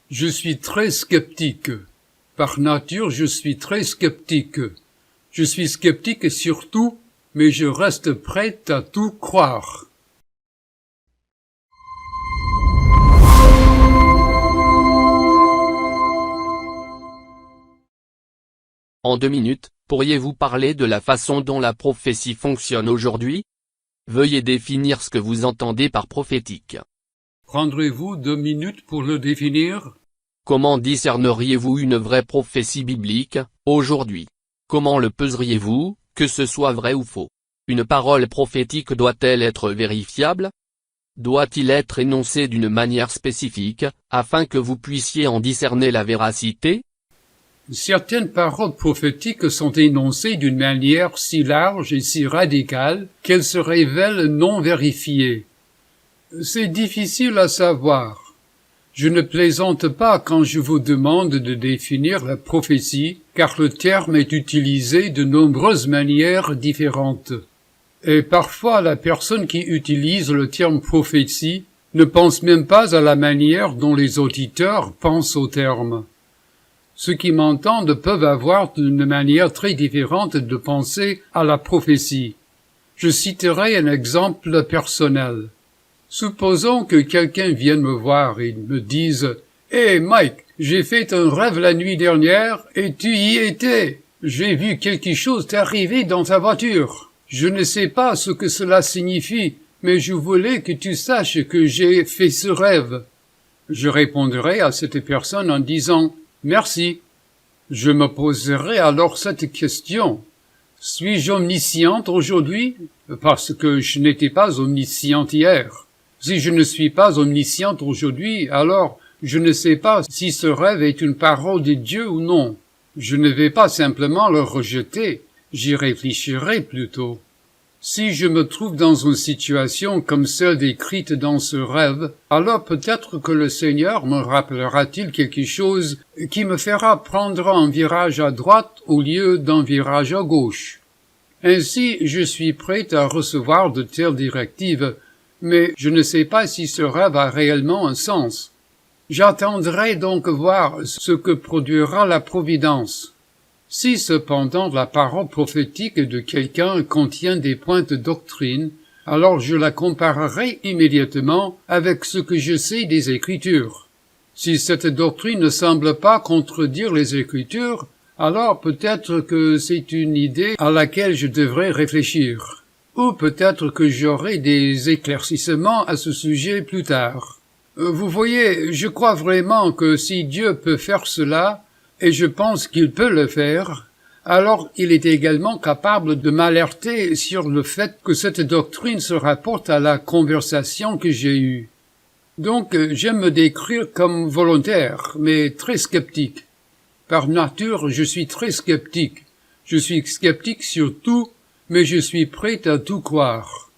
Je suis très sceptique. Par nature, je suis très sceptique. Je suis sceptique sur tout, mais je reste prêt à tout croire. En 2 minutes, pourriez-vous parler de la façon dont la prophétie fonctionne aujourd'hui? Veuillez définir ce que vous entendez par prophétique. Prendrez-vous 2 minutes pour le définir? Comment discerneriez-vous une vraie prophétie biblique, aujourd'hui? Comment le peseriez-vous, que ce soit vrai ou faux? Une parole prophétique doit-elle être vérifiable? Doit-il être énoncé d'une manière spécifique, afin que vous puissiez en discerner la véracité? Certaines paroles prophétiques sont énoncées d'une manière si large et si radicale qu'elles se révèlent non vérifiées. C'est difficile à savoir. Je ne plaisante pas quand je vous demande de définir la prophétie, car le terme est utilisé de nombreuses manières différentes. Et parfois la personne qui utilise le terme prophétie ne pense même pas à la manière dont les auditeurs pensent au terme. Ceux qui m'entendent peuvent avoir une manière très différente de penser à la prophétie. Je citerai un exemple personnel. Supposons que quelqu'un vienne me voir et me dise « Hey Mike, j'ai fait un rêve la nuit dernière et tu y étais. J'ai vu quelque chose t'arriver dans ta voiture. Je ne sais pas ce que cela signifie, mais je voulais que tu saches que j'ai fait ce rêve. » Je répondrai à cette personne en disant « Merci. » Je me poserai alors cette question. Suis-je omnisciente aujourd'hui? Parce que je n'étais pas omnisciente hier. Si je ne suis pas omnisciente aujourd'hui, alors je ne sais pas si ce rêve est une parole de Dieu ou non. Je ne vais pas simplement le rejeter, j'y réfléchirai plutôt. Si je me trouve dans une situation comme celle décrite dans ce rêve, alors peut-être que le Seigneur me rappellera-t-il quelque chose qui me fera prendre un virage à droite au lieu d'un virage à gauche. Ainsi, je suis prêt à recevoir de telles directives, mais je ne sais pas si ce rêve a réellement un sens. J'attendrai donc voir ce que produira la providence. Si cependant la parole prophétique de quelqu'un contient des points de doctrine, alors je la comparerai immédiatement avec ce que je sais des Écritures. Si cette doctrine ne semble pas contredire les Écritures, alors peut-être que c'est une idée à laquelle je devrais réfléchir. Ou peut-être que j'aurai des éclaircissements à ce sujet plus tard. Vous voyez, je crois vraiment que si Dieu peut faire cela, et je pense qu'il peut le faire, alors il est également capable de m'alerter sur le fait que cette doctrine se rapporte à la conversation que j'ai eue. Donc j'aime me décrire comme volontaire, mais très sceptique. Par nature, je suis très sceptique. Je suis sceptique sur tout, mais je suis prêt à tout croire.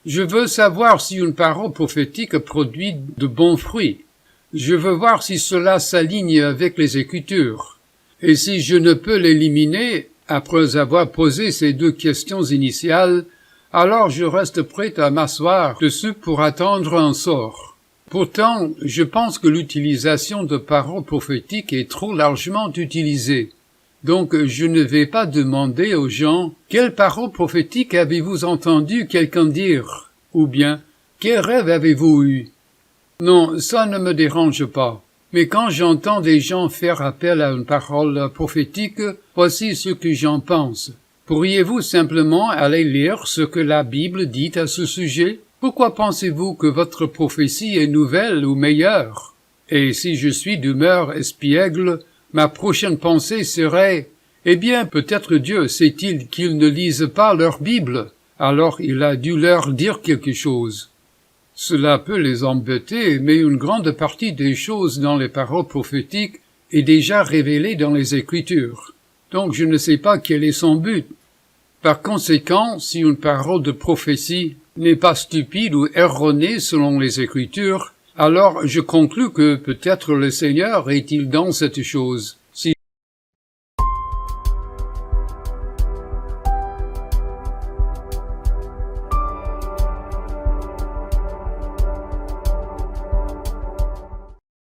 Je veux savoir si une parole prophétique produit de bons fruits. Je veux voir si cela s'aligne avec les Écritures. Et si je ne peux l'éliminer, après avoir posé ces 2 questions initiales, alors je reste prêt à m'asseoir dessus pour attendre un sort. Pourtant, je pense que l'utilisation de paroles prophétiques est trop largement utilisée. Donc je ne vais pas demander aux gens « Quelle parole prophétique avez-vous entendu quelqu'un dire ?» ou bien « Quel rêve avez-vous eu ?» Non, ça ne me dérange pas. Mais quand j'entends des gens faire appel à une parole prophétique, voici ce que j'en pense. Pourriez-vous simplement aller lire ce que la Bible dit à ce sujet? Pourquoi pensez-vous que votre prophétie est nouvelle ou meilleure? Et si je suis d'humeur espiègle, ma prochaine pensée serait « Eh bien, peut-être Dieu sait-il qu'ils ne lisent pas leur Bible, alors il a dû leur dire quelque chose. » Cela peut les embêter, mais une grande partie des choses dans les paroles prophétiques est déjà révélée dans les Écritures. Donc je ne sais pas quel est son but. Par conséquent, si une parole de prophétie n'est pas stupide ou erronée selon les Écritures, alors je conclus que peut-être le Seigneur est-il dans cette chose.